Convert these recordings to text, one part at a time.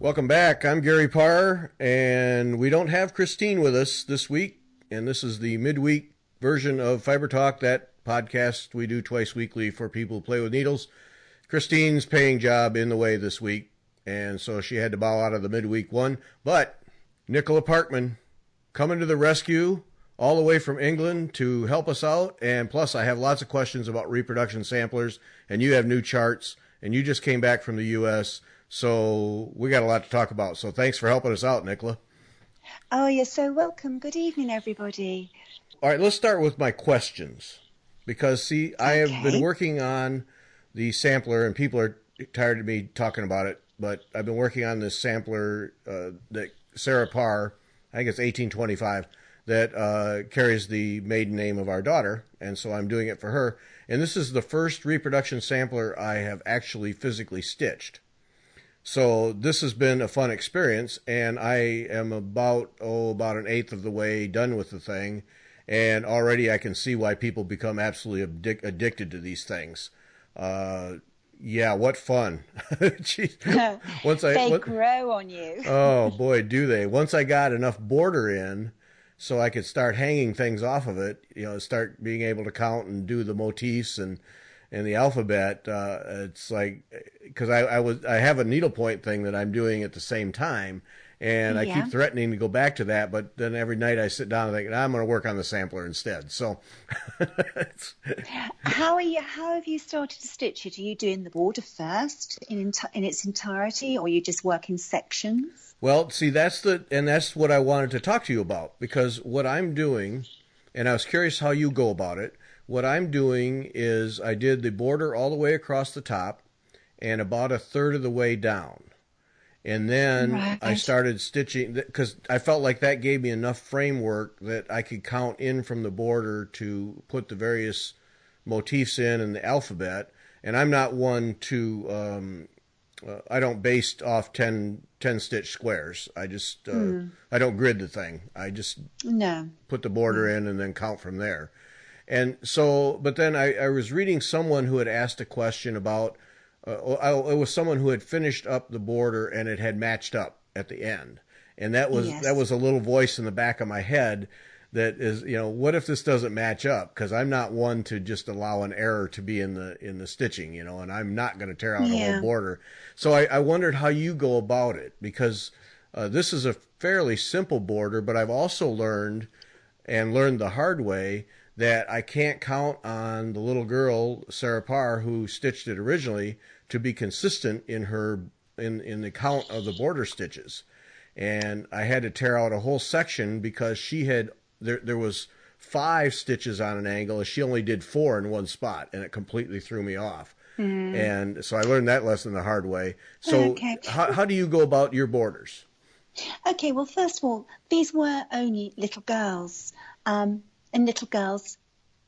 Welcome back. I'm Gary Parr, and we don't have Christine with us this week, and this is the midweek version of Fiber Talk, that podcast we do twice weekly for people who play with needles. Christine's paying job in the way this week, and so she had to bow out of the midweek one, but Nicola Parkman coming to the rescue all the way from England to help us out, and plus I have lots of questions about reproduction samplers, and you have new charts, and you just came back from the U.S., so we got a lot to talk about. So thanks for helping us out, Nicola. Oh, you're so welcome. Good evening, everybody. All right, let's start with my questions. Because, see, I have been working on the sampler, and people are tired of me talking about it, but I've been working on this sampler that Sarah Parr, I think it's 1825, that carries the maiden name of our daughter, and so I'm doing it for her. And this is the first reproduction sampler I have actually physically stitched. So this has been a fun experience, and I am about an eighth of the way done with the thing, and already I can see why people become absolutely addicted to these things. Yeah, what fun. They grow on you. Oh, boy, do they. Once I got enough border in so I could start hanging things off of it, start being able to count and do the motifs and the alphabet, it's like, because I have a needlepoint thing that I'm doing at the same time, and I keep threatening to go back to that, but then every night I sit down and think, I'm going to work on the sampler instead. So, How have you started to stitch it? Are you doing the border first in its entirety, or you just work in sections? Well, see, that's what I wanted to talk to you about, because what I'm doing, and I was curious how you go about it. What I'm doing is I did the border all the way across the top and about a third of the way down. And then I started stitching, because I felt like that gave me enough framework that I could count in from the border to put the various motifs in and the alphabet. And I'm not one to, I don't base off 10 stitch squares. I just, I don't grid the thing. I just put the border in and then count from there. And so, but then I was reading someone who had asked a question about, it was someone who had finished up the border and it had matched up at the end. And that was a little voice in the back of my head that is, what if this doesn't match up? Because I'm not one to just allow an error to be in the stitching, and I'm not going to tear out a whole border. So I wondered how you go about it, because this is a fairly simple border, but I've also learned the hard way that I can't count on the little girl, Sarah Parr, who stitched it originally, to be consistent in the count of the border stitches. And I had to tear out a whole section because there was 5 stitches on an angle, and she only did 4 in one spot, and it completely threw me off. And so I learned that lesson the hard way. So how do you go about your borders? Okay, well, first of all, these were only little girls. And little girls,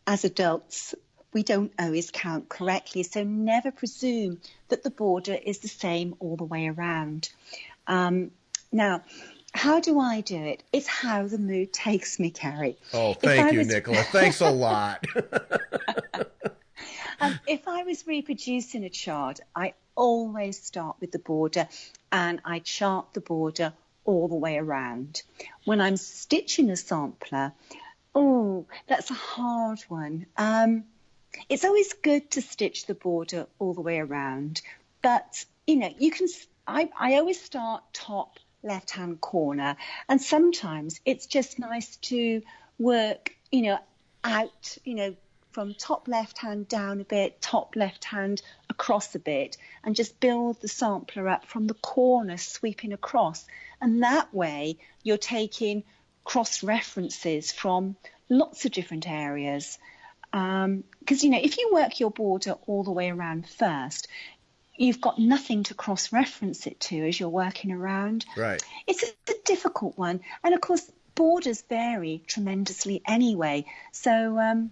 as adults, we don't always count correctly, so never presume that the border is the same all the way around. Now, how do I do it? It's how the mood takes me, Carrie. Oh, thank you, Nicola. Thanks a lot. If I was reproducing a chart, I always start with the border, and I chart the border all the way around. When I'm stitching a sampler, that's a hard one. It's always good to stitch the border all the way around, but you can. I always start top left-hand corner, and sometimes it's just nice to work, out, from top left-hand down a bit, top left-hand across a bit, and just build the sampler up from the corner, sweeping across, and that way you're taking cross references from lots of different areas, because if you work your border all the way around first, you've got nothing to cross reference it to as you're working around. Right. It's a difficult one, and of course borders vary tremendously anyway, so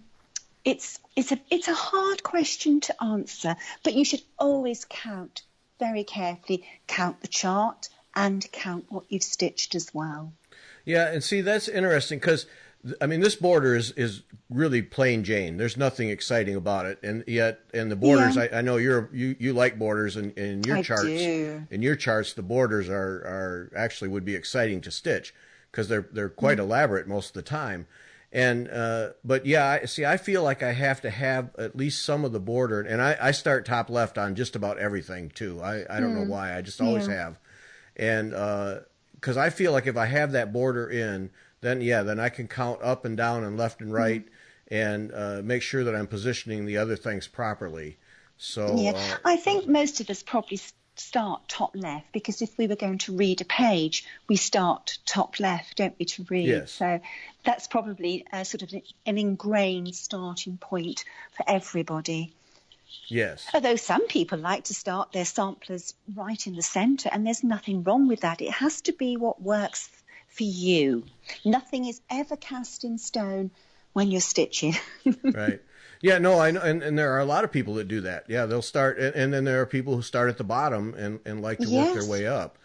it's a hard question to answer, but you should always count very carefully, count the chart and count what you've stitched as well. Yeah, and see, that's interesting, because I mean, this border is really plain Jane. There's nothing exciting about it, and the borders. Yeah. I know you like borders, and in your I charts, do. in your charts, the borders are actually would be exciting to stitch because they're quite elaborate most of the time. And but yeah, I feel like I have to have at least some of the border, and I start top left on just about everything too. I don't know why. I just always have, and because I feel like if I have that border in, then I can count up and down and left and right, and make sure that I'm positioning the other things properly. So I think most of us probably start top left, because if we were going to read a page, we start top left, don't we, to read? Yes. So that's probably sort of an ingrained starting point for everybody. Yes. Although some people like to start their samplers right in the centre, and there's nothing wrong with that. It has to be what works for you. Nothing is ever cast in stone when you're stitching. Right. Yeah, no, I know, and there are a lot of people that do that. Yeah, they'll start, and then there are people who start at the bottom and like to work their way up.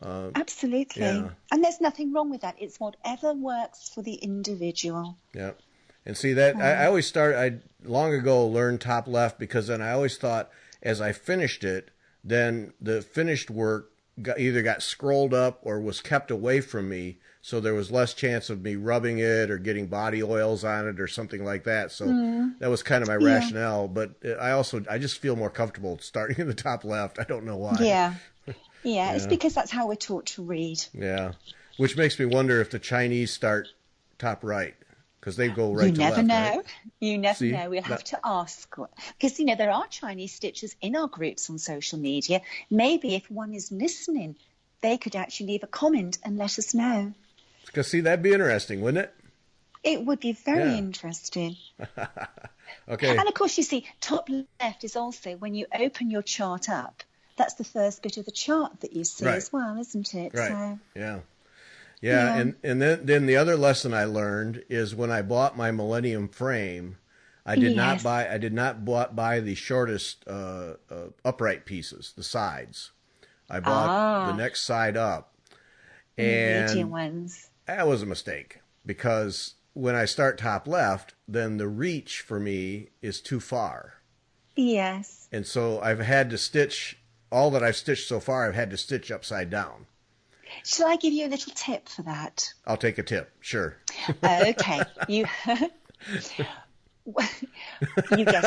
Absolutely. Yeah. And there's nothing wrong with that. It's whatever works for the individual. Yeah. And see that I always I long ago learned top left, because then I always thought as I finished it, then the finished work either got scrolled up or was kept away from me, so there was less chance of me rubbing it or getting body oils on it or something like that. So that was kind of my rationale. But I just feel more comfortable starting in the top left. I don't know why. Yeah. Yeah, it's because that's how we're taught to read. Yeah, which makes me wonder if the Chinese start top right, because they go right to left. You never know. Right? You never know. We'll have to ask. Because, there are Chinese stitchers in our groups on social media. Maybe if one is listening, they could actually leave a comment and let us know. Because, see, that'd be interesting, wouldn't it? It would be very interesting. Okay. And, of course, you see, top left is also when you open your chart up. That's the first bit of the chart that you see as well, isn't it? Right. So, Yeah. And then the other lesson I learned is when I bought my Millennium frame, I did not buy the shortest upright pieces, the sides. I bought the next side up, and medium ones. That was a mistake, because when I start top left, then the reach for me is too far. Yes. And so I've had to stitch. All that I've stitched so far, I've had to stitch upside down. Shall I give you a little tip for that? I'll take a tip, sure. Okay. You get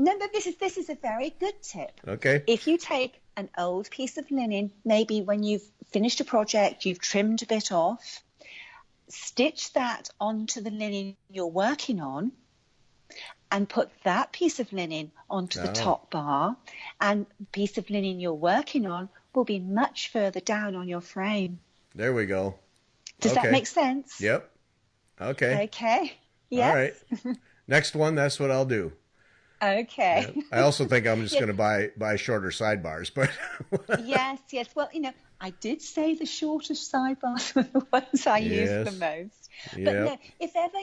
no, but this is a very good tip. Okay. If you take an old piece of linen, maybe when you've finished a project, you've trimmed a bit off, stitch that onto the linen you're working on, and put that piece of linen onto the top bar, and the piece of linen you're working on will be much further down on your frame. There we go. Does that make sense? Yep. Okay. Okay. Yes. All right. Next one, that's what I'll do. Okay. Yeah. I also think I'm just going to buy shorter sidebars, but yes. Well, I did say the shortest sidebars were the ones I use the most. But no, if ever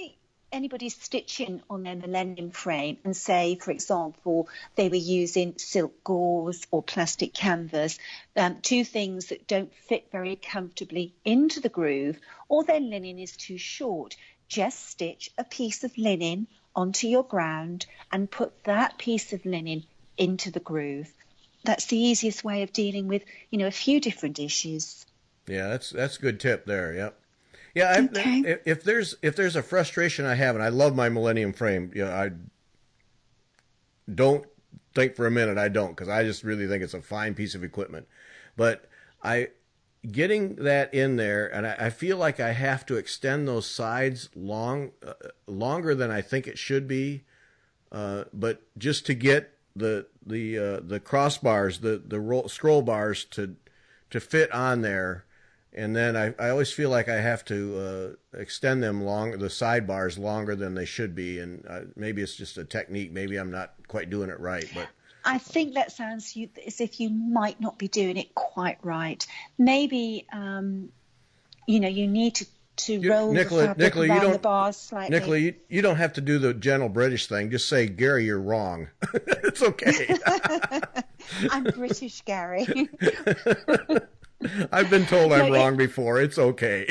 anybody's stitching on their Millennium frame and say, for example, they were using silk gauze or plastic canvas, two things that don't fit very comfortably into the groove, or their linen is too short, just stitch a piece of linen onto your ground and put that piece of linen into the groove. That's the easiest way of dealing with, a few different issues. Yeah, that's a good tip there. Yep. Yeah, if there's a frustration I have, and I love my Millennium frame, I don't think for a minute I don't, because I just really think it's a fine piece of equipment. But getting that in there, and I feel like I have to extend those sides longer than I think it should be, but just to get the crossbars, the scroll bars to fit on there. And then I always feel like I have to extend them the sidebars longer than they should be. And maybe it's just a technique. Maybe I'm not quite doing it right. But I think that sounds as if you might not be doing it quite right. Maybe, you need to roll the fabric around the bars slightly. Nicola, you don't have to do the gentle British thing. Just say, Gary, you're wrong. It's okay. I'm British, Gary. I've been told I'm wrong before. It's okay.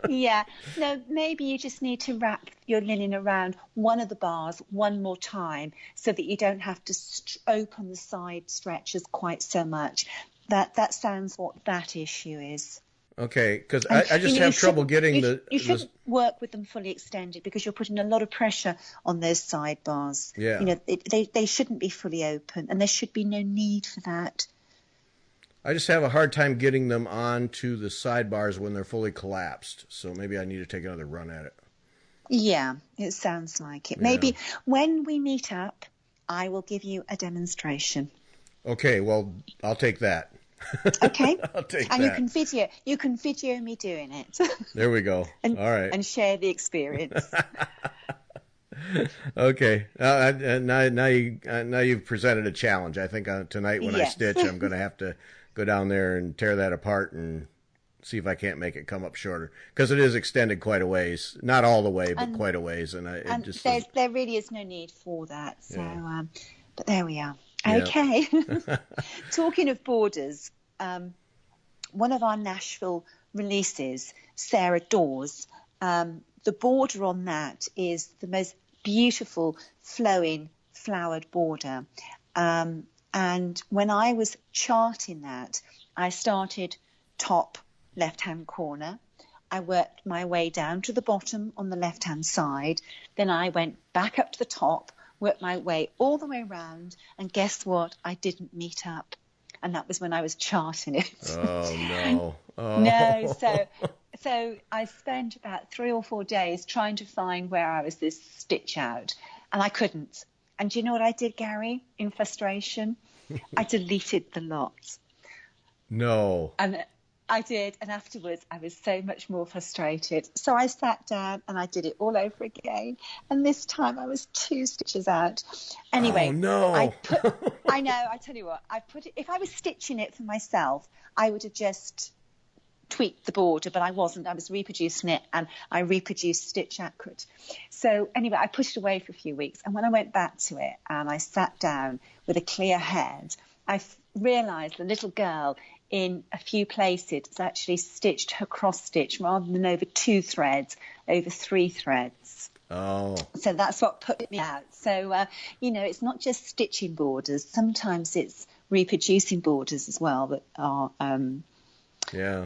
Yeah. No, maybe you just need to wrap your linen around one of the bars one more time so that you don't have to open the side stretches quite so much. That sounds what that issue is. Okay, because I just have trouble getting You shouldn't work with them fully extended because you're putting a lot of pressure on those sidebars. Yeah. You know, they shouldn't be fully open, and there should be no need for that. I just have a hard time getting them onto the sidebars when they're fully collapsed. So maybe I need to take another run at it. Yeah, it sounds like it. Yeah. Maybe when we meet up, I will give you a demonstration. Okay, well, I'll take that. Okay. I'll take and that. you can video me doing it. There we go. All right. And share the experience. Okay. Now you've presented a challenge. I think tonight when I stitch, I'm going to have to go down there and tear that apart and see if I can't make it come up shorter, because it is extended quite a ways. Not all the way, but quite a ways. And there really is no need for that. So, yeah. But there we are. Yeah. Okay. Talking of borders, one of our Nashville releases, Sarah Dawes, the border on that is the most beautiful flowing flowered border. And when I was charting that, I started top left-hand corner. I worked my way down to the bottom on the left-hand side. Then I went back up to the top, worked my way all the way around, and guess what? I didn't meet up. And that was when I was charting it. Oh, no. Oh. No, so I spent about 3 or 4 days trying to find where I was this stitch out, and I couldn't. And do you know what I did, Gary, in frustration? I deleted the lot. No. And I did, and afterwards I was so much more frustrated. So I sat down and I did it all over again, and this time I was 2 stitches out. Anyway, oh, no. I know, I tell you what, if I was stitching it for myself, I would have just tweaked the border, but I wasn't. I was reproducing it, and I reproduced stitch accurate. So anyway, I put it away for a few weeks, and when I went back to it and I sat down with a clear head, I realised the little girl in a few places has actually stitched her cross stitch rather than over 2 threads, over 3 threads. Oh. So that's what put me out. So, it's not just stitching borders. Sometimes it's reproducing borders as well that are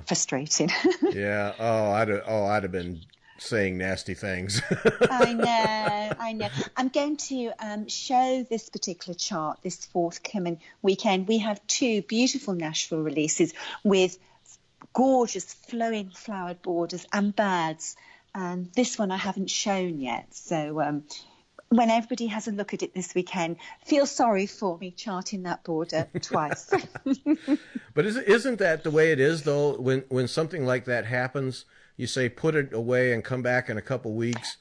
frustrating. Yeah. I'd have been saying nasty things. I know. I'm going to show this particular chart this forthcoming weekend. We have 2 beautiful Nashville releases with gorgeous flowing flowered borders and birds. And this one I haven't shown yet. So when everybody has a look at it this weekend, feel sorry for me charting that border twice. But isn't that the way it is, though? When something like that happens, you say put it away and come back in a couple weeks.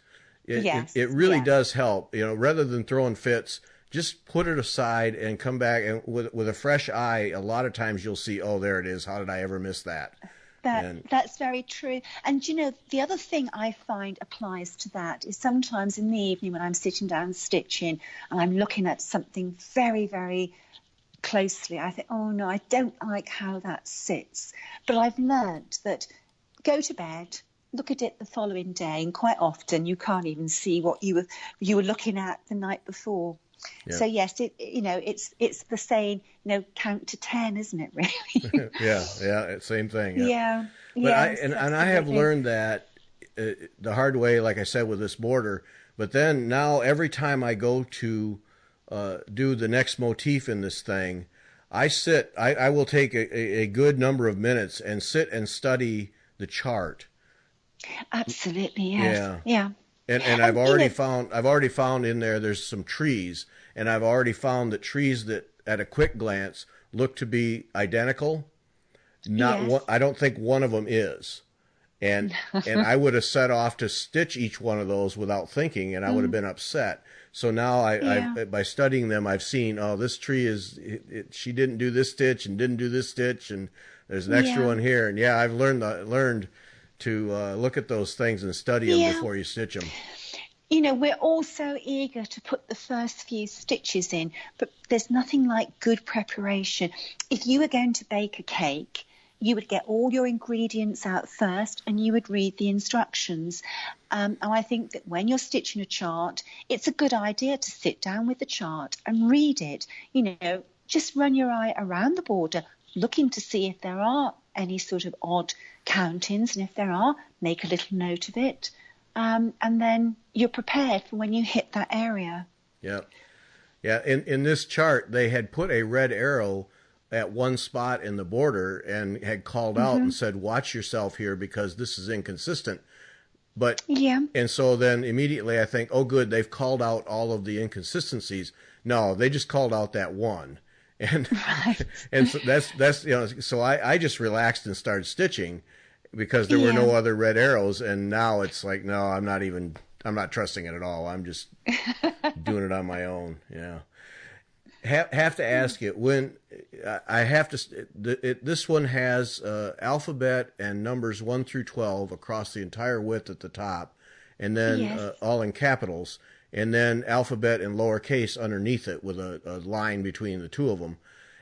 It really does help. Rather than throwing fits, just put it aside and come back, and with a fresh eye. A lot of times you'll see, oh, there it is. How did I ever miss that? That's very true. And, the other thing I find applies to that is sometimes in the evening when I'm sitting down stitching and I'm looking at something very, very closely, I think, oh, no, I don't like how that sits. But I've learnt that go to bed, look at it the following day, and quite often you can't even see what you were looking at the night before. Yeah. So yes, it's the saying, count to 10, isn't it? Really? yeah, same thing. Yeah. But I have learned that the hard way, like I said, with this border. But then now every time I go to do the next motif in this thing, I will take a good number of minutes and sit and study the chart. Absolutely, yes. Yeah. And I've already found in there's some trees, and I've already found that trees that at a quick glance look to be identical. I don't think one of them is. And I would have set off to stitch each one of those without thinking, and I would have been upset. So now I by studying them, I've seen, this tree she didn't do this stitch and didn't do this stitch, and there's an extra one here. And I've learned to look at those things and study them before you stitch them. We're all so eager to put the first few stitches in, but there's nothing like good preparation. If you were going to bake a cake, you would get all your ingredients out first and you would read the instructions. And I think that when you're stitching a chart, it's a good idea to sit down with the chart and read it. Just run your eye around the border, looking to see if there are any sort of odd countings, and if there are, make a little note of it. And then you're prepared for when you hit that area. Yeah. Yeah. In this chart, they had put a red arrow at one spot in the border and had called out and said, watch yourself here because this is inconsistent. But, and so then immediately I think, oh, good, they've called out all of the inconsistencies. No, they just called out that one. And, and so that's, so I just relaxed and started stitching because there were no other red arrows. And now it's like, no, I'm not trusting it at all. I'm just doing it on my own. Yeah. Have to ask it when I have to. This one has alphabet and numbers 1 through 12 across the entire width at the top, and then all in capitals, and then alphabet in lowercase underneath it with a line between the two of them.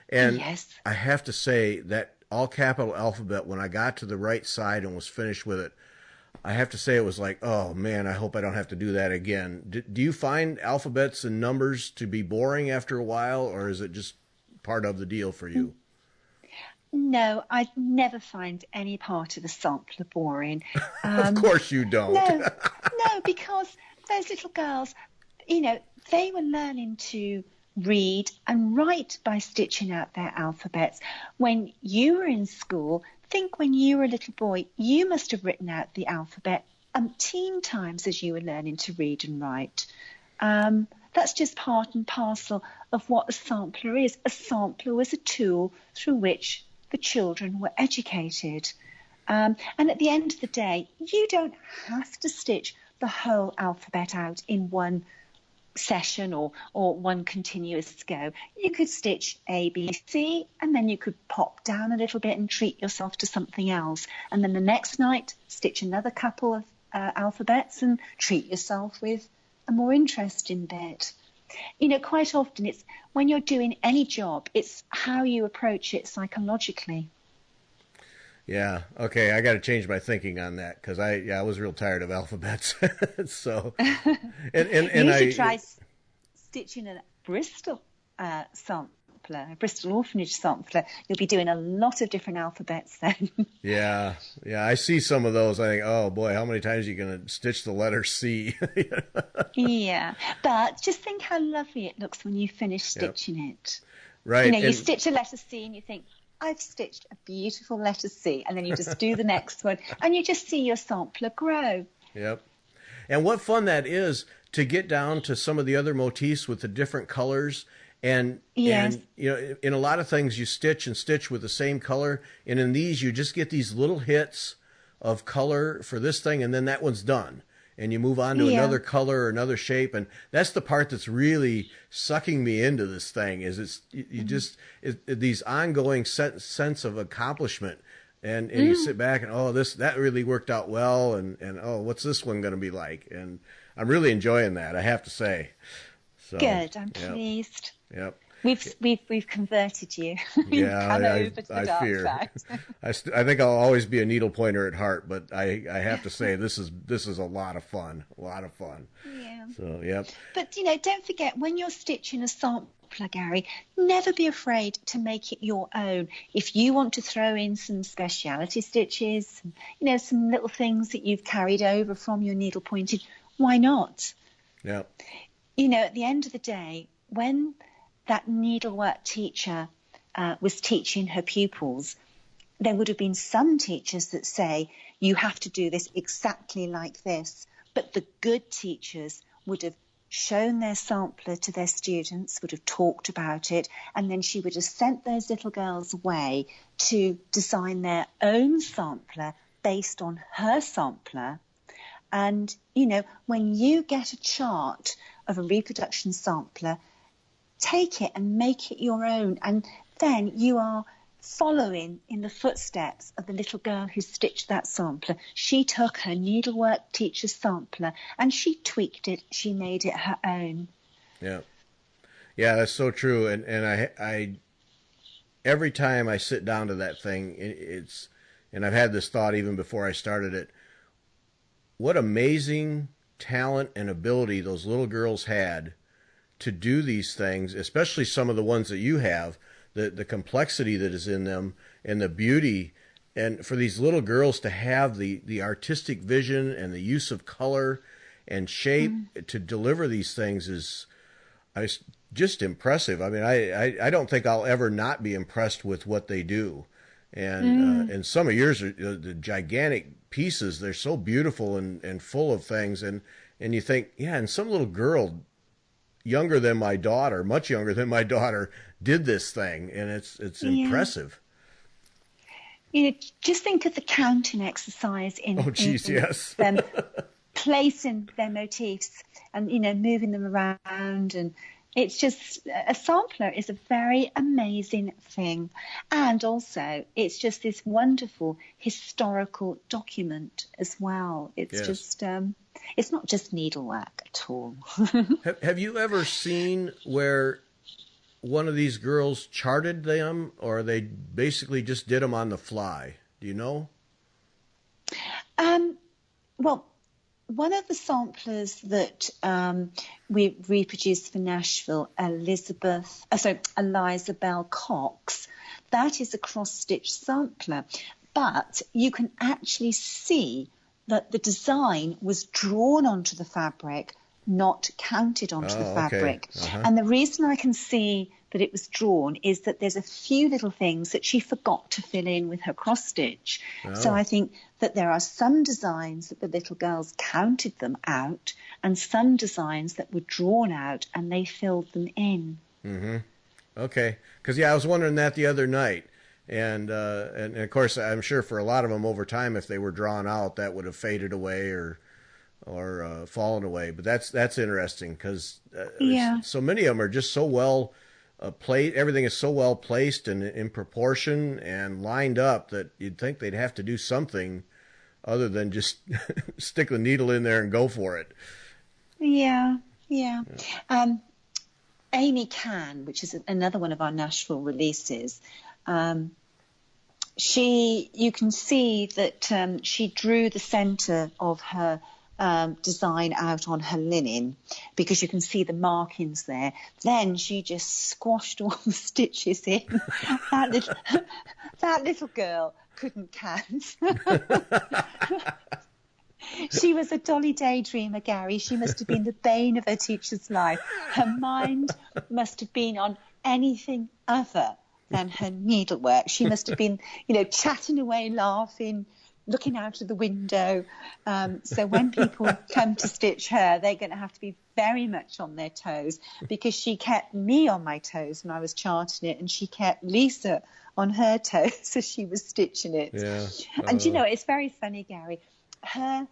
And I have to say that all capital alphabet, when I got to the right side and was finished with it, I have to say it was like, oh, man, I hope I don't have to do that again. Do you find alphabets and numbers to be boring after a while, or is it just part of the deal for you? No, I never find any part of the sampler boring. Of course you don't. No, because those little girls, they were learning to read and write by stitching out their alphabets. When you were in school, think when you were a little boy, you must have written out the alphabet umpteen times as you were learning to read and write. That's just part and parcel of what a sampler is. A sampler was a tool through which the children were educated. And at the end of the day, you don't have to stitch the whole alphabet out in one session or one continuous go. You could stitch A, B, C, and then you could pop down a little bit and treat yourself to something else. And then the next night, stitch another couple of alphabets and treat yourself with a more interesting bit. Quite often it's when you're doing any job, it's how you approach it psychologically. Yeah. Okay. I got to change my thinking on that because I was real tired of alphabets. So, and you should try stitching a Bristol sampler, a Bristol orphanage sampler. You'll be doing a lot of different alphabets then. Yeah. I see some of those. I think, oh boy, how many times are you going to stitch the letter C? Yeah, but just think how lovely it looks when you finish stitching it. Right. You stitch a letter C and you think, I've stitched a beautiful letter C, and then you just do the next one, and you just see your sampler grow. Yep. And what fun that is to get down to some of the other motifs with the different colors. And in a lot of things you stitch and stitch with the same color, and in these you just get these little hits of color for this thing, and then that one's done. And you move on to another color or another shape, and that's the part that's really sucking me into this thing. Is these ongoing sense of accomplishment, and you sit back and that really worked out well, and what's this one going to be like? And I'm really enjoying that, I have to say. So, good, I'm pleased. Yep. We've converted you. You've come over to the dark side. I think I'll always be a needle pointer at heart, but I have to say this is a lot of fun. Yeah. So yep. But don't forget when you're stitching a sampler, Gary, never be afraid to make it your own. If you want to throw in some speciality stitches, some little things that you've carried over from your needle pointing, why not? Yeah. At the end of the day, when that needlework teacher was teaching her pupils, there would have been some teachers that say, you have to do this exactly like this. But the good teachers would have shown their sampler to their students, would have talked about it, and then she would have sent those little girls away to design their own sampler based on her sampler. And, when you get a chart of a reproduction sampler, take it and make it your own, and then you are following in the footsteps of the little girl who stitched that sampler. She took her needlework teacher's sampler and she tweaked it. She made it her own. Yeah, that's so true. And every time I sit down to that thing, it's, and I've had this thought even before I started it, what amazing talent and ability those little girls had to do these things, especially some of the ones that you have, the complexity that is in them and the beauty. And for these little girls to have the artistic vision and the use of color and shape to deliver these things is just impressive. I mean, I don't think I'll ever not be impressed with what they do. And some of yours are the gigantic pieces. They're so beautiful and full of things. And you think, yeah, and some little girl younger than my daughter, much younger than my daughter, did this thing. And it's impressive. You know, just think of the counting exercise in yes. them placing their motifs and, you know, moving them around. And it's just, a sampler is a very amazing thing. And also, it's just this wonderful historical document as well. It's just, it's not just needlework at all. Have you ever seen where one of these girls charted them, or they basically just did them on the fly? Do you know? Well, one of the samplers that we reproduced for Nashville, Eliza Bell Cox, that is a cross-stitch sampler. But you can actually see that the design was drawn onto the fabric, not counted onto the fabric. Okay. And the reason I can see that it was drawn is that there's a few little things that she forgot to fill in with her cross stitch. So I think that there are some designs that the little girls counted them out and some designs that were drawn out and they filled them in. Okay. Because, I was wondering that the other night. And of course, I'm sure for a lot of them over time, if they were drawn out, that would have faded away or fallen away. But that's interesting because so many of them are just so well everything is so well placed and in proportion and lined up that you'd think they'd have to do something other than just stick the needle in there and go for it. Yeah. Amy Can, which is another one of our Nashville releases, you can see that she drew the center of her design out on her linen because you can see the markings there. Then she just squashed all the stitches in. That little girl couldn't count. She was a dolly daydreamer, Gary. She must have been the bane of her teacher's life. Her mind must have been on anything other than her needlework. She must have been, chatting away, laughing, looking out of the window. So when people come to stitch her, they're going to have to be very much on their toes because she kept me on my toes when I was charting it and she kept Lisa on her toes as she was stitching it. Yeah. And, it's very funny, Gary. Her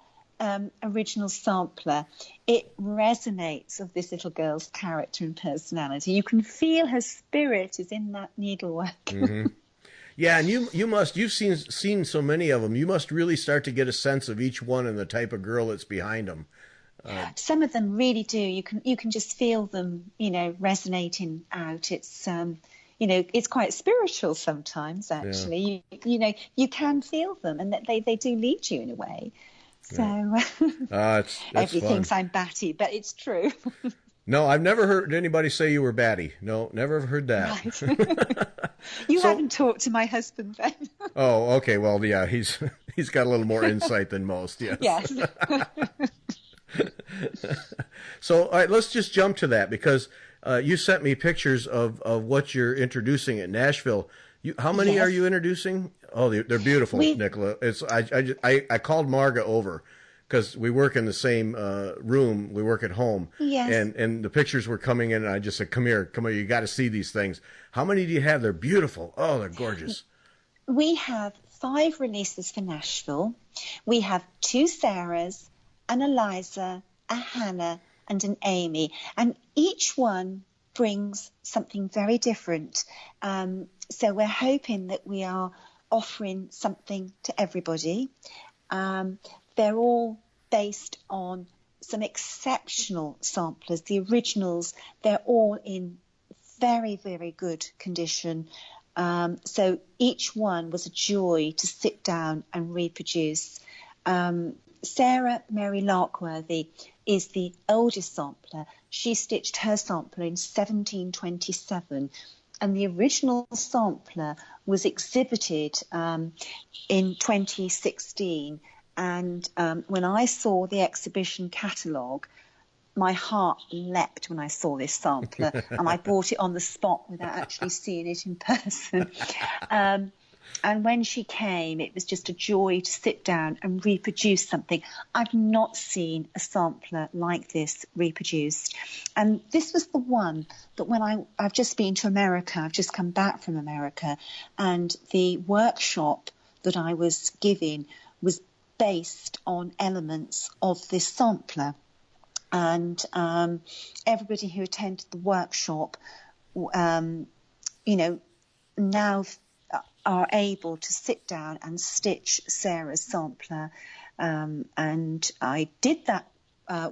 original sampler, it resonates of this little girl's character and personality. You can feel her spirit is in that needlework. Yeah, and you've seen so many of them. You must really start to get a sense of each one and the type of girl that's behind them. Some of them really do. You can just feel them, resonating out. It's it's quite spiritual sometimes. Actually, you can feel them, and that they do lead you in a way. So everybody thinks I'm batty, but it's true. No, I've never heard anybody say you were batty. No, never heard that. Right. You haven't talked to my husband then. Oh, okay. Well, yeah, he's got a little more insight than most. Yes. Yes. So, all right, let's just jump to that because you sent me pictures of what you're introducing at Nashville. How many are you introducing? Oh, they're beautiful, Nicola. I called Marga over because we work in the same room. We work at home. Yes. And the pictures were coming in, and I just said, come here, you got to see these things. How many do you have? They're beautiful. Oh, they're gorgeous. We have 5 releases for Nashville. We have 2 Sarahs, an Eliza, a Hannah, and an Amy. And each one brings something very different. So we're hoping that we are offering something to everybody. They're all based on some exceptional samplers. The originals, they're all in very, very good condition. So each one was a joy to sit down and reproduce. Sarah Mary Larkworthy is the oldest sampler. She stitched her sampler in 1727, and the original sampler was exhibited in 2016. And when I saw the exhibition catalogue, my heart leapt when I saw this sampler, and I bought it on the spot without actually seeing it in person. And when she came, it was just a joy to sit down and reproduce something. I've not seen a sampler like this reproduced. And this was the one that when I've just been to America, I've just come back from America, and the workshop that I was giving was based on elements of this sampler. And everybody who attended the workshop, now are able to sit down and stitch Sarah's sampler. And I did that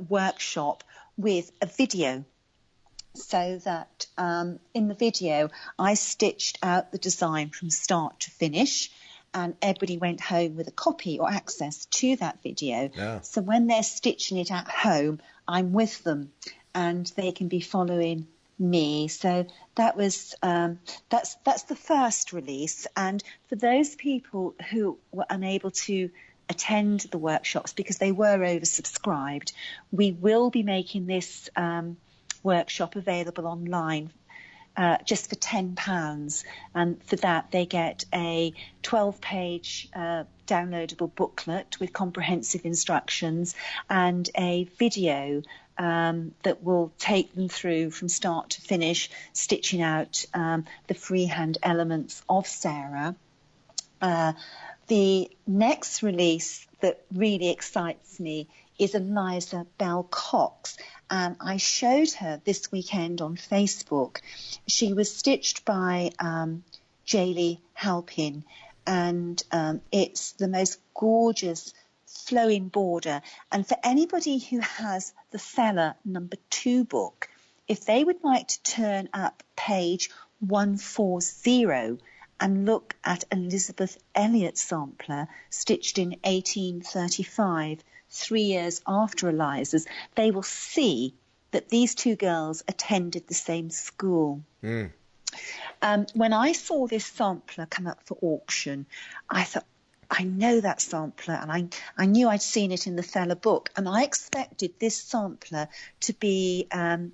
workshop with a video, so that in the video I stitched out the design from start to finish, and everybody went home with a copy or access to that video. Yeah. So when they're stitching it at home, I'm with them and they can be following me. So that was that's the first release. And for those people who were unable to attend the workshops because they were oversubscribed, we will be making this workshop available online just for £10, and for that they get a 12-page downloadable booklet with comprehensive instructions and a video that will take them through from start to finish, stitching out the freehand elements of Sarah. The next release that really excites me is Eliza Bell Cox, and I showed her this weekend on Facebook. She was stitched by Jaylee Halpin, and it's the most gorgeous flowing border. And for anybody who has the Feller #2 book, if they would like to turn up page 140 and look at Elizabeth Elliot's sampler, stitched in 1835, 3 years after Eliza's, they will see that these two girls attended the same school. Mm. When I saw this sampler come up for auction, I thought, I know that sampler, and I knew I'd seen it in the Feller book, and I expected this sampler to be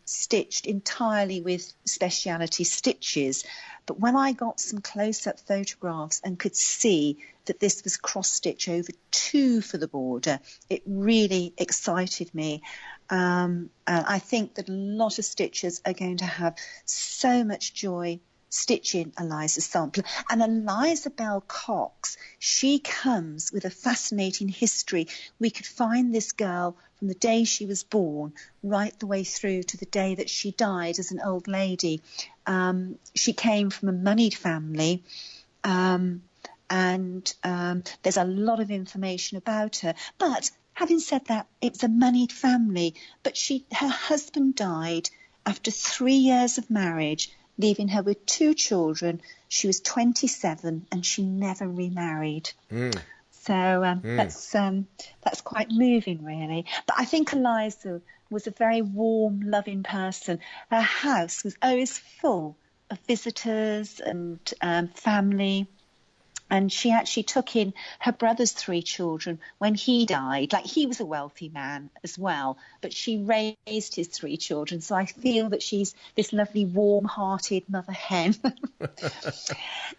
stitched entirely with speciality stitches. But when I got some close-up photographs and could see that this was cross-stitch over 2 for the border, it really excited me. And I think that a lot of stitchers are going to have so much joy stitching Eliza's sampler. And Eliza Bell Cox, she comes with a fascinating history. We could find this girl from the day she was born right the way through to the day that she died as an old lady. She came from a moneyed family, and there's a lot of information about her. But having said that, it's a moneyed family, but her husband died after 3 years of marriage, leaving her with 2 children. She was 27 and she never remarried. Mm. So that's quite moving, really. But I think Eliza was a very warm, loving person. Her house was always full of visitors and family. And she actually took in her brother's 3 children when he died. Like, he was a wealthy man as well, but she raised his 3 children. So I feel that she's this lovely, warm-hearted mother hen.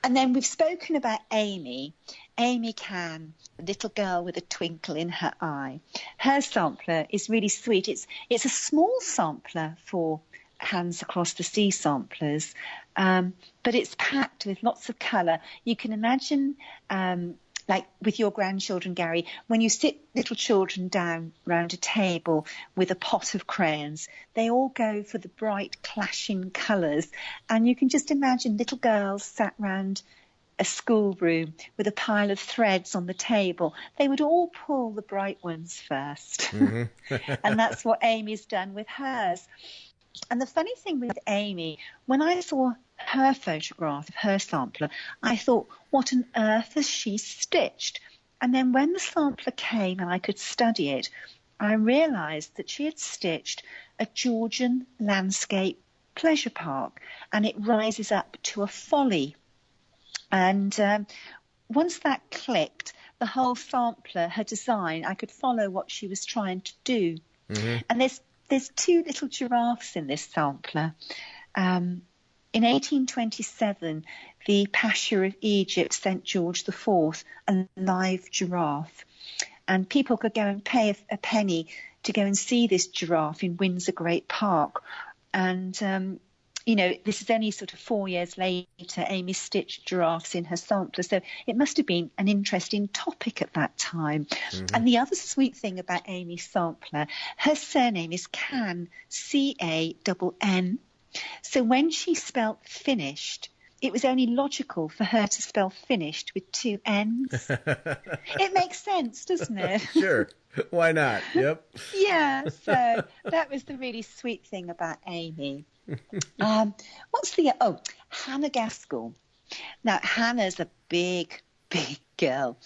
And then we've spoken about Amy Can, the little girl with a twinkle in her eye. Her sampler is really sweet. It's a small sampler for Hands Across the Sea samplers, but it's packed with lots of colour. You can imagine, like with your grandchildren, Gary, when you sit little children down round a table with a pot of crayons, they all go for the bright clashing colours, and you can just imagine little girls sat round a schoolroom with a pile of threads on the table. They would all pull the bright ones first. Mm-hmm. And that's what Amy's done with hers. And the funny thing with Amy, when I saw her photograph of her sampler, I thought, what on earth has she stitched? And then when the sampler came and I could study it, I realised that she had stitched a Georgian landscape pleasure park, and it rises up to a folly. And once that clicked, the whole sampler, her design, I could follow what she was trying to do. Mm-hmm. And there's two little giraffes in this sampler. In 1827, the Pasha of Egypt sent George IV a live giraffe. And people could go and pay a penny to go and see this giraffe in Windsor Great Park. And, you know, this is only sort of 4 years later, Amy stitched giraffes in her sampler. So it must have been an interesting topic at that time. Mm-hmm. And the other sweet thing about Amy's sampler, her surname is Cann, C-A-N-N. So when she spelt finished, it was only logical for her to spell finished with two N's. It makes sense, doesn't it? Sure. Why not? Yep. Yeah, so that was the really sweet thing about Amy. Hannah Gaskell. Now, Hannah's a big, big girl.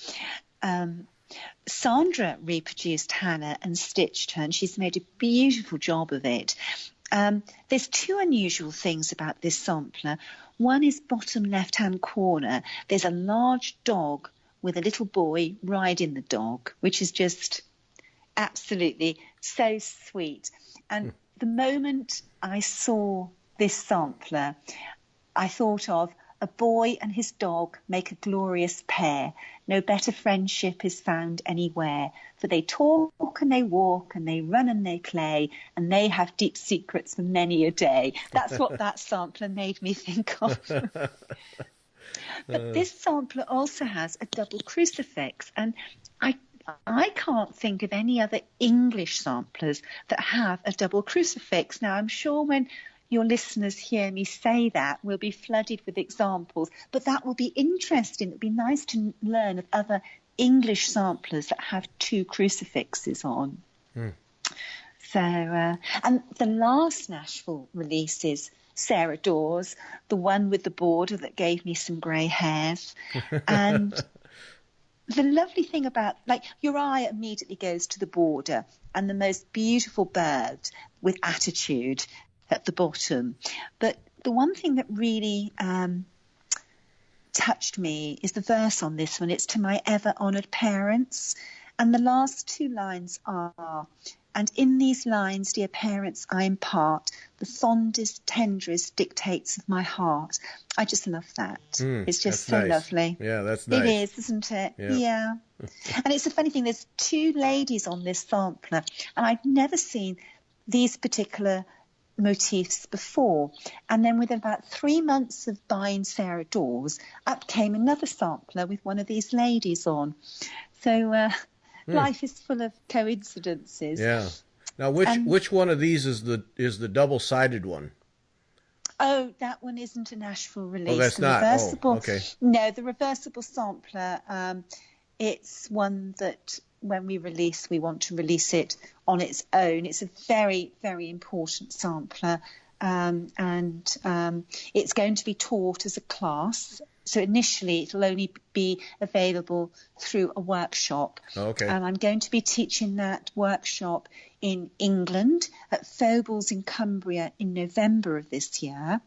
Sandra reproduced Hannah and stitched her, and she's made a beautiful job of it. There's two unusual things about this sampler. One is bottom left-hand corner. There's a large dog with a little boy riding the dog, which is just absolutely so sweet. And the moment I saw this sampler, I thought of a boy and his dog make a glorious pair. No better friendship is found anywhere. For they talk and they walk and they run and they play, and they have deep secrets for many a day. That's what that sampler made me think of. But this sampler also has a double crucifix, and I can't think of any other English samplers that have a double crucifix. Now, I'm sure when your listeners hear me say that, we'll be flooded with examples, but that will be interesting. It'll be nice to learn of other English samplers that have two crucifixes on. So, and the last Nashville release is Sarah Dawes, the one with the border that gave me some grey hairs. And the lovely thing about, like, your eye immediately goes to the border and the most beautiful bird with attitude at the bottom. But the one thing that really touched me is the verse on this one. It's to my ever-honoured parents. And the last two lines are, and in these lines, dear parents, I impart the fondest, tenderest dictates of my heart. I just love that. It's just so nice. Lovely. Yeah, that's nice. It is, isn't it? Yeah. And it's a funny thing. There's two ladies on this sampler, and I'd never seen these particular motifs before. And then within about 3 months of buying Sarah Dawes, up came another sampler with one of these ladies on. So life is full of coincidences. Yeah. Now, which one of these is the double-sided one? Oh, that one isn't a Nashville release. Oh, that's not. Oh, okay. No, the reversible sampler. It's one that when we release, we want to release it on its own. It's a very, very important sampler, and it's going to be taught as a class. So initially, it'll only be available through a workshop. Okay. And I'm going to be teaching that workshop in England at Furballs in Cumbria in November of this year.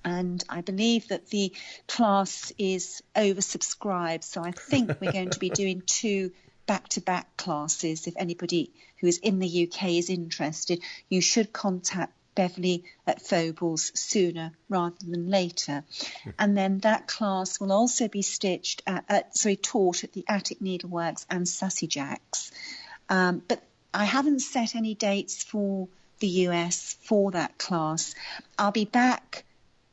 And I believe that the class is oversubscribed. So I think we're going to be doing 2 back-to-back classes. If anybody who is in the UK is interested, you should contact Beverly at Furballs sooner rather than later. And then that class will also be taught at the Attic Needleworks and Sassy Jacks. But I haven't set any dates for the US for that class. I'll be back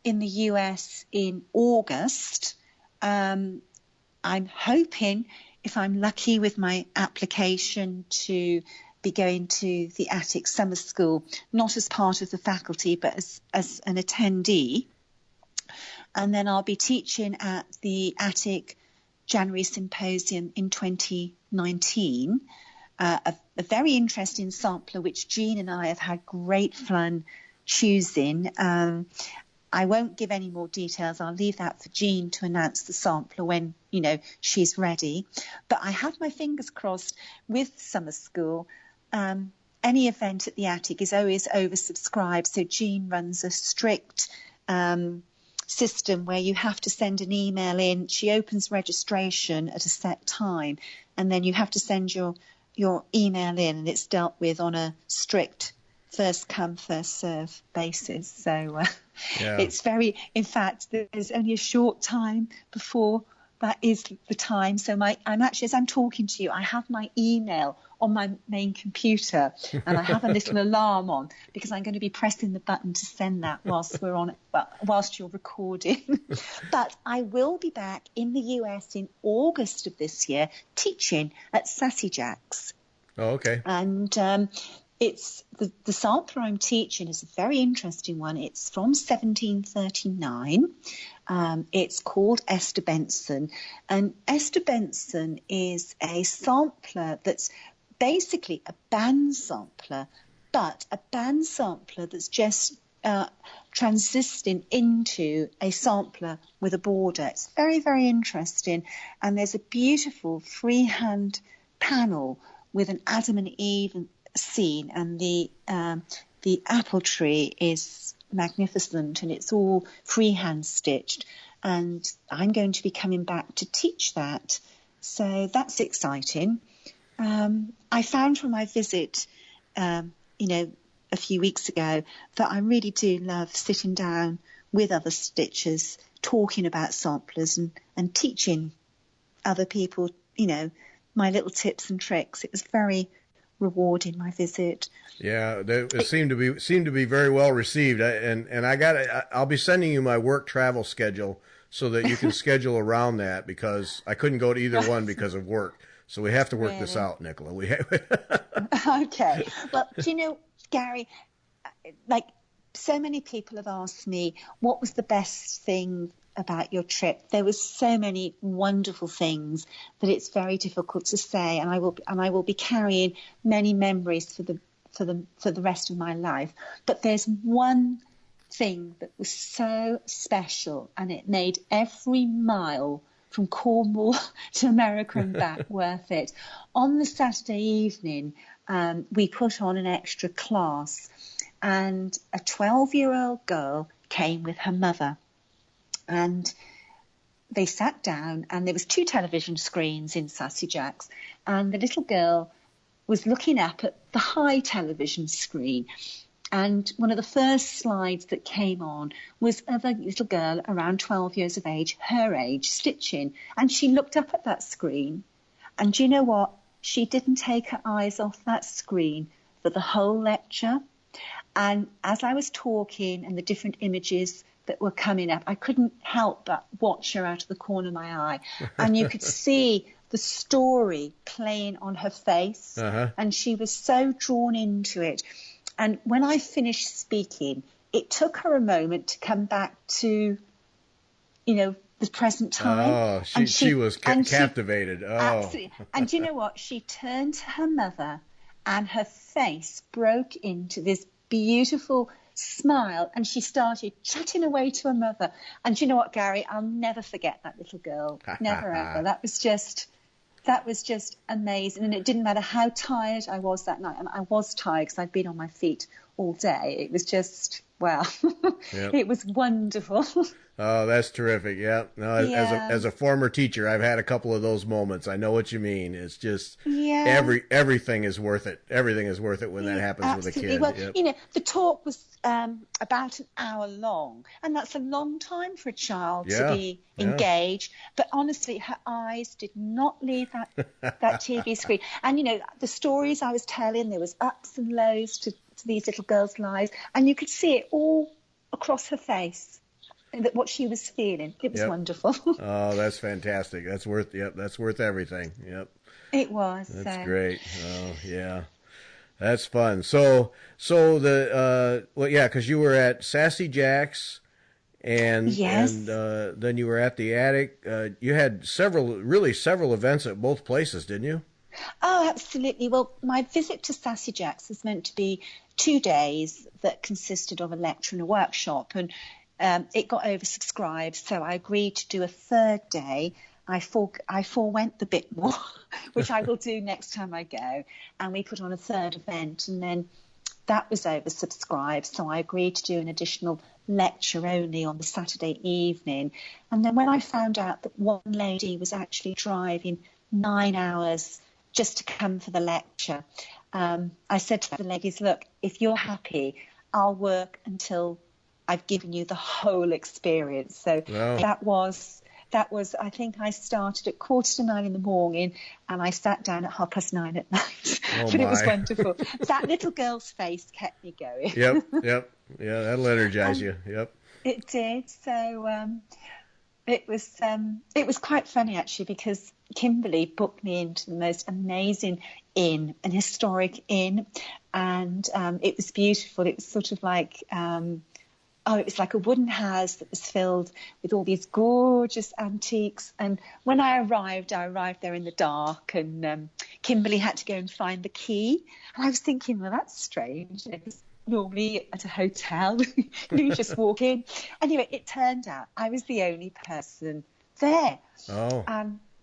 in the US in August. I'm hoping, if I'm lucky with my application, to be going to the Attic Summer School, not as part of the faculty, but as an attendee. And then I'll be teaching at the Attic January Symposium in 2019, a very interesting sampler, which Jean and I have had great fun choosing. I won't give any more details. I'll leave that for Jean to announce the sampler when, she's ready. But I have my fingers crossed with summer school. Any event at the attic is always oversubscribed. So Jean runs a strict system where you have to send an email in. She opens registration at a set time, and then you have to send your email in, and it's dealt with on a strict first come, first serve basis. So it's in fact, there's only a short time before that is the time. So I'm actually, as I'm talking to you, I have my email on my main computer, and I have a little alarm on because I'm going to be pressing the button to send that whilst you're recording. But I will be back in the US in August of this year teaching at Sassy Jack's. Oh, okay. And it's the sampler I'm teaching is a very interesting one. It's from 1739. It's called Esther Benson. And Esther Benson is a sampler that's basically a band sampler, but a band sampler that's just transitioning into a sampler with a border. It's very, very interesting. And there's a beautiful freehand panel with an Adam and Eve scene, and the apple tree is magnificent, and it's all freehand stitched. And I'm going to be coming back to teach that, so that's exciting. I found from my visit, a few weeks ago, that I really do love sitting down with other stitchers, talking about samplers and teaching other people, my little tips and tricks. It was very rewarding, my visit. Yeah, it seemed to be very well received. And I'll be sending you my work travel schedule so that you can schedule around that, because I couldn't go to either one because of work. So we have to work this out, Nicola. Okay. Well, do you know, Gary, like so many people have asked me, what was the best thing about your trip? There was so many wonderful things that it's very difficult to say, and I will be carrying many memories for the rest of my life. But there's one thing that was so special, and it made every mile from Cornwall to America and back worth it. On the Saturday evening, we put on an extra class, and a 12-year-old girl came with her mother, and they sat down, and there was 2 television screens in Sassy Jack's, and the little girl was looking up at the high television screen. And one of the first slides that came on was of a little girl around 12 years of age, her age, stitching. And she looked up at that screen. And do you know what? She didn't take her eyes off that screen for the whole lecture. And as I was talking and the different images that were coming up, I couldn't help but watch her out of the corner of my eye. And you could see the story playing on her face. And she was so drawn into it. And when I finished speaking, it took her a moment to come back to, the present time. Oh, she was captivated. Absolutely. And you know what? She turned to her mother, and her face broke into this beautiful smile, and she started chatting away to her mother. And you know what, Gary? I'll never forget that little girl. Never, ever. That was just amazing. And it didn't matter how tired I was that night. And I was tired because I'd been on my feet all day. It was just, wow. Yep. It was wonderful. Oh, that's terrific. Yeah. No, as a former teacher, I've had a couple of those moments. I know what you mean. It's just everything is worth it. Everything is worth it when that happens absolutely. with a kid. Well, yep. The talk was about an hour long, and that's a long time for a child to be engaged. But honestly, her eyes did not leave that TV screen. And, the stories I was telling, there was ups and lows to these little girls' lives, and you could see it all across her face. That what she was feeling, it was wonderful. Oh, that's fantastic. That's worth everything. Yep. It was. That's great. Oh, yeah. That's fun. So because you were at Sassy Jack's, and then you were at the attic. You had several events at both places, didn't you? Oh, absolutely. Well, my visit to Sassy Jack's is meant to be 2 days that consisted of a lecture and a workshop, and it got oversubscribed, so I agreed to do a third day. I forewent the bit more, which I will do next time I go, and we put on a third event, and then that was oversubscribed, so I agreed to do an additional lecture only on the Saturday evening. And then when I found out that one lady was actually driving 9 hours just to come for the lecture, I said to the ladies, look, if you're happy, I'll work until I've given you the whole experience. So that was, I think I started at 8:45 in the morning and I sat down at 9:30 at night. But it was wonderful. That little girl's face kept me going. Yep. Yeah, that'll energize you. Yep. It did. So it was quite funny, actually, because Kimberly booked me into the most amazing inn, an historic inn. And it was beautiful. It was sort of like... it was like a wooden house that was filled with all these gorgeous antiques. And when I arrived there in the dark, and Kimberly had to go and find the key. And I was thinking, well, that's strange. Because normally at a hotel, you just walk in. Anyway, it turned out I was the only person there. Oh.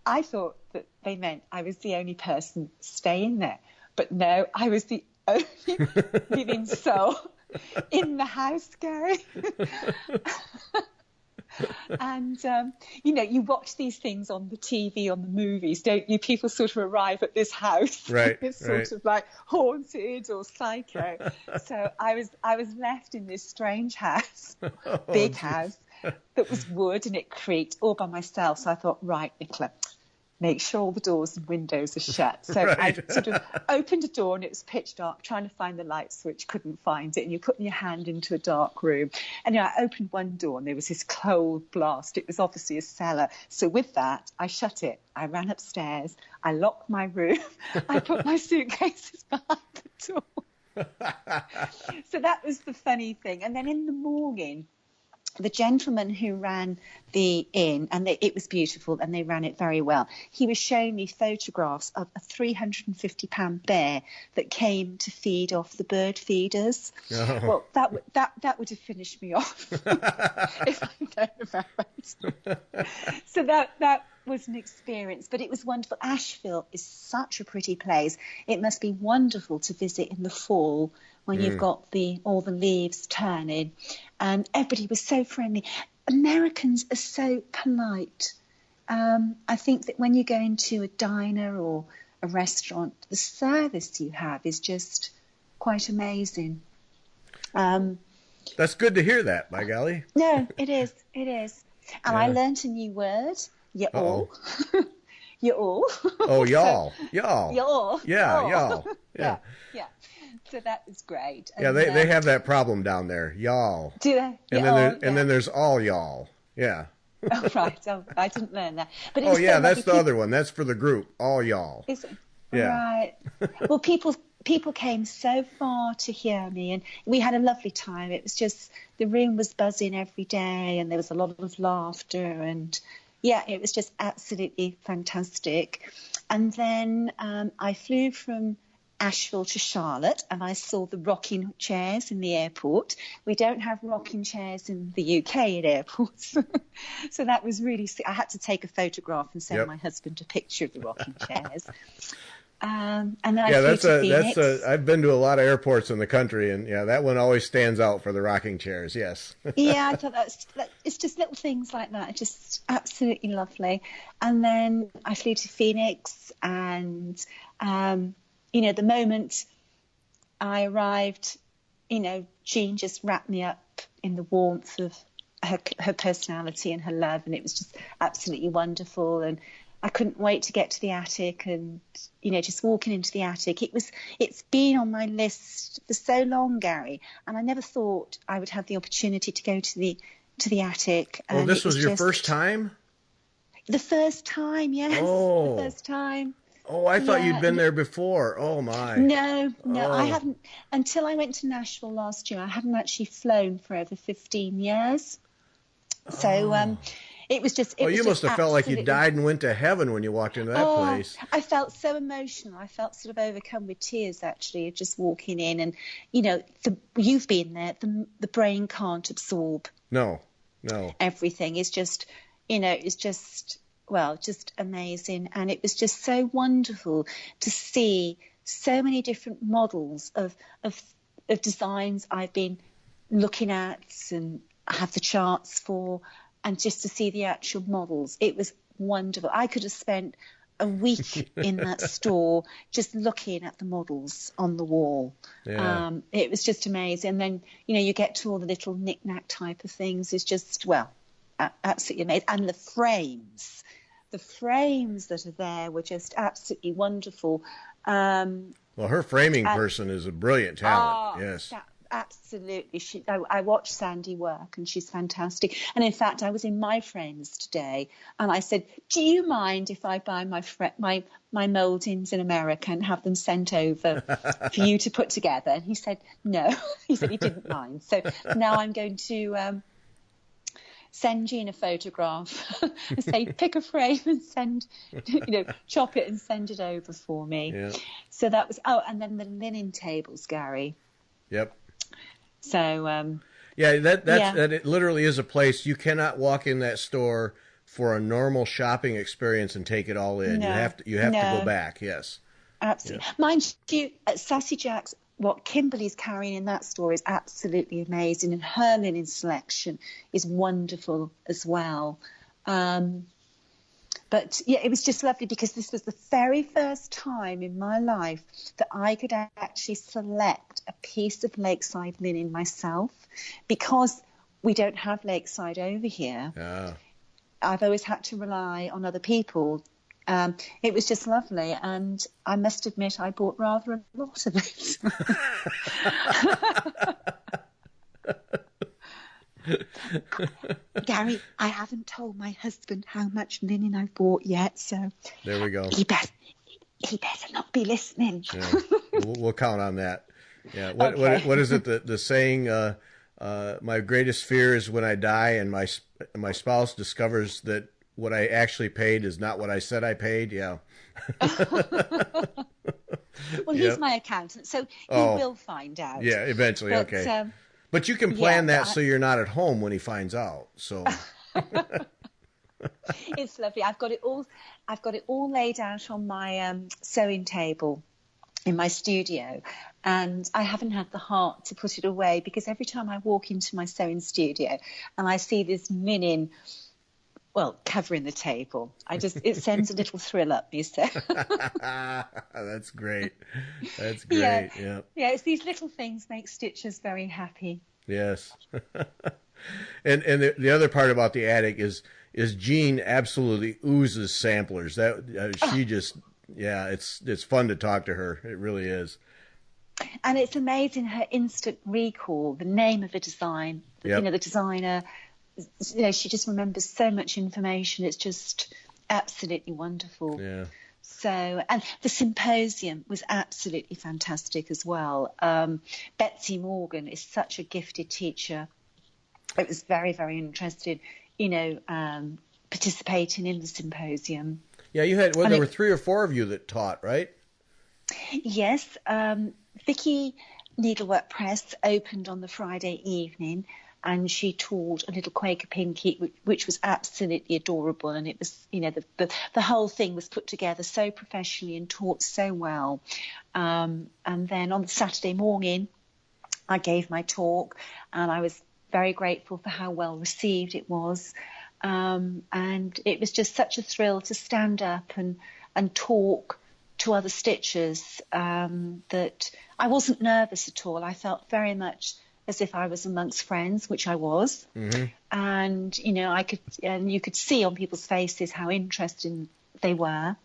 I thought that they meant I was the only person staying there. But no, I was the only living soul in the house, Gary. And you watch these things on the TV, on the movies, don't you? People sort of arrive at this house, right? It's sort of like haunted or psycho. So I was left in this strange house, big house that was wood, and it creaked all by myself. So I thought, right, Nicola, make sure all the doors and windows are shut. So I sort of opened a door and it was pitch dark, trying to find the light switch, couldn't find it. And you're putting your hand into a dark room. And I opened one door and there was this cold blast. It was obviously a cellar. So with that, I shut it. I ran upstairs. I locked my room. I put my suitcases behind the door. So that was the funny thing. And then in the morning, the gentleman who ran the inn, and it was beautiful and they ran it very well, he was showing me photographs of a 350-pound bear that came to feed off the bird feeders. Oh. Well, that would have finished me off if I'd known about it. So that was an experience, but it was wonderful. Asheville is such a pretty place. It must be wonderful to visit in the fall when you've got all the leaves turning, and everybody was so friendly. Americans are so polite. I think that when you go into a diner or a restaurant, the service you have is just quite amazing. That's good to hear that, by golly. No, it is. And I learnt a new word, y'all. Y'all. Oh, y'all. Y'all. Y'all. Yeah, y'all. Yeah. So that was great. And they have that problem down there, y'all. Do they? And then there's all y'all. Yeah. Oh, right. Oh, I didn't learn that. But that's the other one. That's for the group, all y'all. Is it? Yeah. Right. Well, people came so far to hear me, and we had a lovely time. It was just, the room was buzzing every day, and there was a lot of laughter, and yeah, it was just absolutely fantastic. And then I flew from Asheville to Charlotte, and I saw the rocking chairs in the airport. We don't have rocking chairs in the UK at airports. So that was really, I had to take a photograph and send my husband a picture of the rocking chairs. And then I flew to Phoenix. I've been to a lot of airports in the country, and that one always stands out for the rocking chairs. Yes. Yeah, I thought it's just little things like that. It's just absolutely lovely. And then I flew to Phoenix, and the moment I arrived, Jean just wrapped me up in the warmth of her personality and her love, and it was just absolutely wonderful. And I couldn't wait to get to the attic, and just walking into the attic. It's been on my list for so long, Gary, and I never thought I would have the opportunity to go to the attic. Well, this was your first time? The first time, yes. Oh. The first time. Oh, I thought you'd been there before. Oh, my. No, I haven't. Until I went to Nashville last year, I hadn't actually flown for over 15 years. So It was just. You must have felt like you died and went to heaven when you walked into that place. I felt so emotional. I felt sort of overcome with tears, actually, just walking in. And, you know, you've been there. The brain can't absorb. No. Everything is just, you know, it's just, well, just amazing. And it was just so wonderful to see so many different models of designs I've been looking at and have the charts for, and just to see the actual models. It was wonderful. I could have spent a week in that store just looking at the models on the wall. Yeah. It was just amazing. And then, you know, you get to all the little knick-knack type of things. It's just, well, absolutely amazing. And the frames that are there were just absolutely wonderful. Well, her framing person is a brilliant talent. Yes. Absolutely. I watched Sandy work, and she's fantastic. And in fact, I was in My Friends today, and I said, do you mind if I buy my mouldings in America and have them sent over for you to put together? And he said, no. He said he didn't mind. So now I'm going to send Jean a photograph and say, pick a frame and send, you know, chop it and send it over for me. Yeah. So that was, and then the linen tables, Gary. Yep. So that it literally is a place you cannot walk in that store for a normal shopping experience and take it all in. No, you have to go back. Yes, absolutely. Yeah. Mind you, at Sassy Jack's, what Kimberly's carrying in that store is absolutely amazing, and her linen selection is wonderful as well. But yeah, it was just lovely because this was the very first time in my life that I could actually select a piece of Lakeside linen myself, because we don't have Lakeside over here. Yeah. I've always had to rely on other people. It was just lovely, and I must admit I bought rather a lot of it. Gary, I haven't told my husband how much linen I've bought yet, so there we go. He better not be listening. Yeah. We'll count on that. Yeah. What is it? The saying? My greatest fear is when I die and my spouse discovers that what I actually paid is not what I said I paid. Yeah. Well, he's my accountant, so he will find out. Yeah, eventually. But, okay. But you can plan that so you're not at home when he finds out. So it's lovely. I've got it all laid out on my sewing table in my studio, and I haven't had the heart to put it away, because every time I walk into my sewing studio and I see this linen, well, covering the table, it sends a little thrill up me. So that's great. That's great. Yeah. It's these little things make stitchers very happy. Yes. and the other part about the attic is Jean absolutely oozes samplers. That she just it's fun to talk to her. It really is. And it's amazing her instant recall, the name of the design, you know, the designer. You know, she just remembers so much information. It's just absolutely wonderful. Yeah. So, and the Symposium was absolutely fantastic as well. Betsy Morgan is such a gifted teacher. It was very, very interested, you know, participating in the Symposium. Yeah, you had, there were 3 or 4 of you that taught, right? Yes. Vicky Needlework Press opened on the Friday evening, and she taught a little Quaker Pinky, which was absolutely adorable. And it was, you know, the whole thing was put together so professionally and taught so well. And then on the Saturday morning, I gave my talk, and I was very grateful for how well received it was. And it was just such a thrill to stand up and talk to other stitchers, that I wasn't nervous at all. I felt very much as if I was amongst friends, which I was. Mm-hmm. And, you know, you could see on people's faces how interested they were.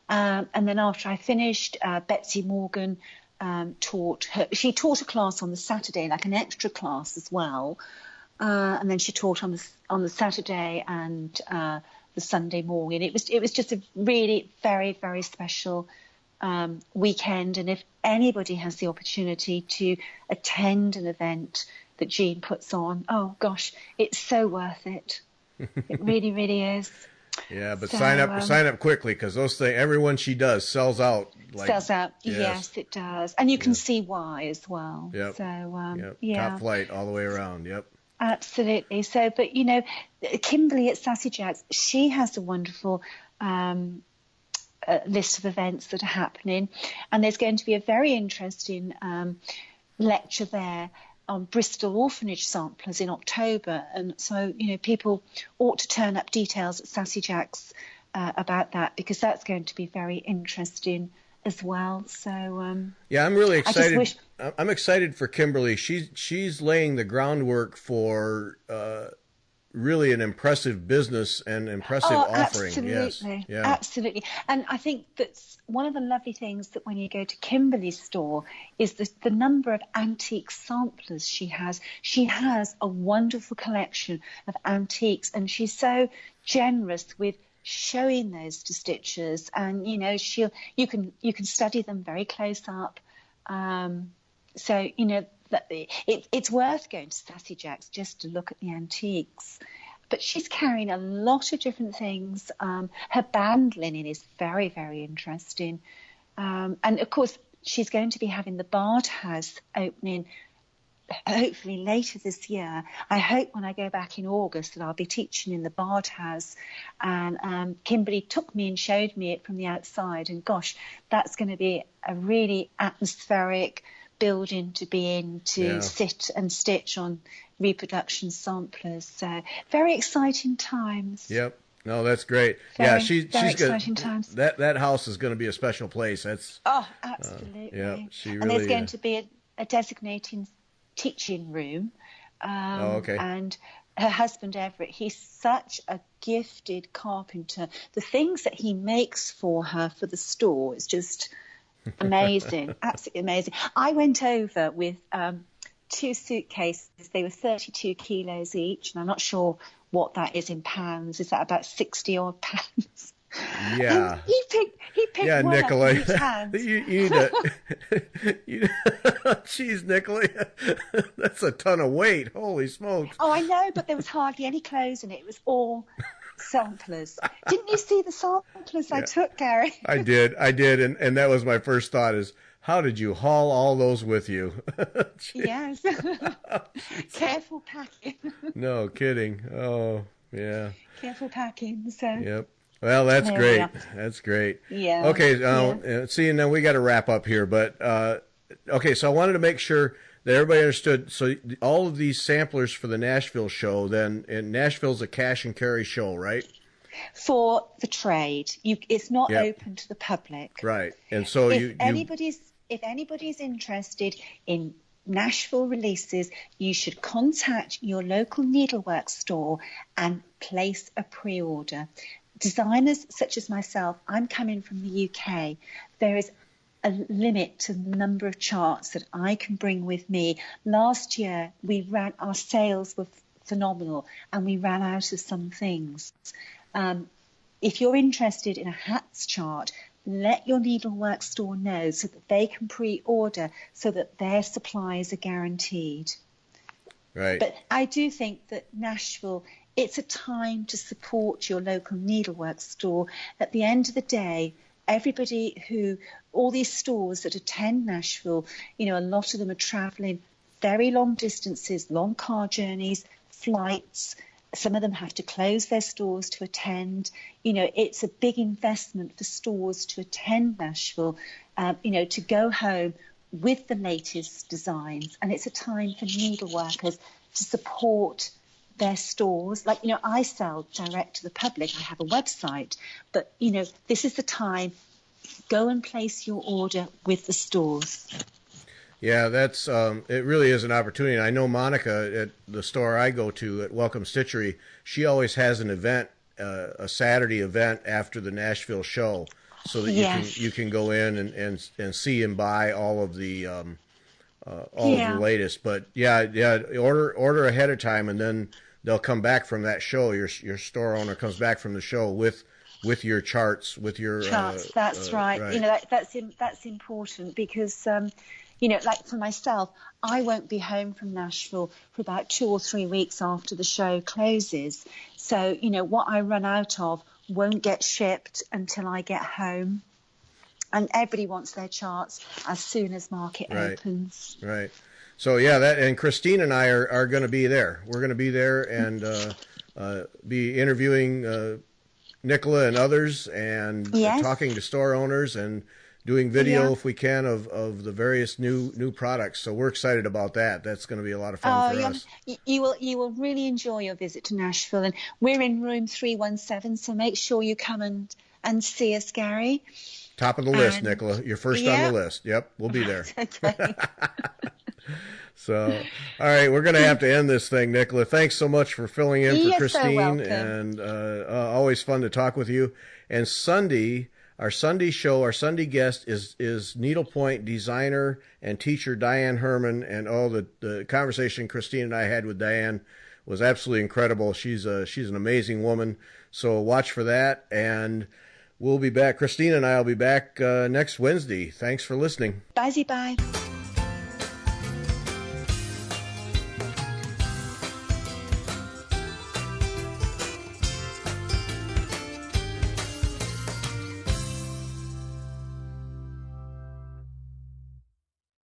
And then after I finished, Betsy Morgan she taught a class on the Saturday, like an extra class as well. And then she taught on the Saturday and the Sunday morning. It was just a really very, very special weekend. And if anybody has the opportunity to attend an event that Jean puts on, oh gosh, it's so worth it. It really, really is. Yeah, but So, sign up quickly, because those things, everyone she does sells out. Like, sells out. Yes, it does. And you can yes, see why as well. yep, So, yep, top yeah. flight all the way around. Yep. Absolutely. So, but Kimberly at Sassy Jacks, she has a wonderful list of events that are happening, and there's going to be a very interesting lecture there on Bristol orphanage samplers in October, and so people ought to turn up. Details at Sassy Jacks about that, because that's going to be very interesting as well. So yeah, I'm really excited. I just wish... I'm excited for Kimberly. She's laying the groundwork for really an impressive business and impressive offering. Absolutely. Yes. Yeah. Absolutely. And I think that's one of the lovely things, that when you go to Kimberly's store, is the number of antique samplers she has. She has a wonderful collection of antiques, and she's so generous with showing those to stitchers, and you can study them very close up. So that it's worth going to Sassy Jacks just to look at the antiques. But she's carrying a lot of different things. Her band linen is very, very interesting. And of course, she's going to be having the Bard House opening hopefully later this year. I hope when I go back in August that I'll be teaching in the Bard House. And Kimberly took me and showed me it from the outside. And gosh, that's going to be a really atmospheric building to be in, to sit and stitch on reproduction samplers. So very exciting times. Yep. No, that's great. She's exciting times. That house is going to be a special place. That's absolutely. Yeah, she really. And there's going to be a designated teaching room. Okay. And her husband Everett, he's such a gifted carpenter. The things that he makes for her for the store is just amazing. Absolutely amazing. I went over with 2 suitcases. They were 32 kilos each, and I'm not sure what that is in pounds. Is that about 60 odd pounds? Yeah. And he picked one Nicola. up in his hand. you need Jeez, Nicola. That's a ton of weight. Holy smokes. Oh, I know, but there was hardly any clothes in it. It was all samplers. Didn't you see the samplers I took, Gary? I did. And that was my first thought, is how did you haul all those with you? Yes. Careful packing. No kidding. Oh, yeah. Careful packing. So. Yep. Well, that's great. That's great. Yeah. Okay. See, and then we got to wrap up here, but okay. So I wanted to make sure that everybody understood. So all of these samplers for the Nashville show, then, and Nashville's a cash and carry show, right? For the trade, it's not open to the public, right? And so if anybody's interested in Nashville releases, you should contact your local needlework store and place a pre-order. Designers such as myself, I'm coming from the UK. There is a limit to the number of charts that I can bring with me. Last year, our sales were phenomenal, and we ran out of some things. If you're interested in a hats chart, let your needlework store know so that they can pre-order, so that their supplies are guaranteed. Right. But I do think that Nashville, it's a time to support your local needlework store. At the end of the day, all these stores that attend Nashville, a lot of them are traveling very long distances, long car journeys, flights. Some of them have to close their stores to attend. It's a big investment for stores to attend Nashville, to go home with the latest designs. And it's a time for needleworkers to support their stores. Like, I sell direct to the public. I have a website. But, this is the time. Go and place your order with the stores. Yeah, that's it really is an opportunity. I know Monica at the store I go to at Welcome Stitchery, she always has an event, a Saturday event after the Nashville show, so that you can go in and see and buy all of the of the latest. But order ahead of time, and then they'll come back from that show. Your store owner comes back from the show with your charts, with your charts. That's right. Right. That's important, because You know, like for myself, I won't be home from Nashville for about 2 or 3 weeks after the show closes. So, you know, what I run out of won't get shipped until I get home. And everybody wants their charts as soon as market opens. Right. So, yeah, and Christine and I are going to be there. We're going to be there and be interviewing Nicola and others and talking to store owners and doing video if we can of the various new products. So we're excited about that. That's going to be a lot of fun for us. You will really enjoy your visit to Nashville. And we're in room 317, so make sure you come and see us, Gary. Top of the list, Nicola. You're first on the list. Yep, we'll be there. Okay. So, all right, we're going to have to end this thing, Nicola. Thanks so much for filling in for Christine, and always fun to talk with you. And Sunday, our Sunday show, our Sunday guest is needlepoint designer and teacher Diane Herman, and the conversation Christine and I had with Diane was absolutely incredible. She's an amazing woman. So watch for that, and we'll be back. Christine and I will be back next Wednesday. Thanks for listening. Bye.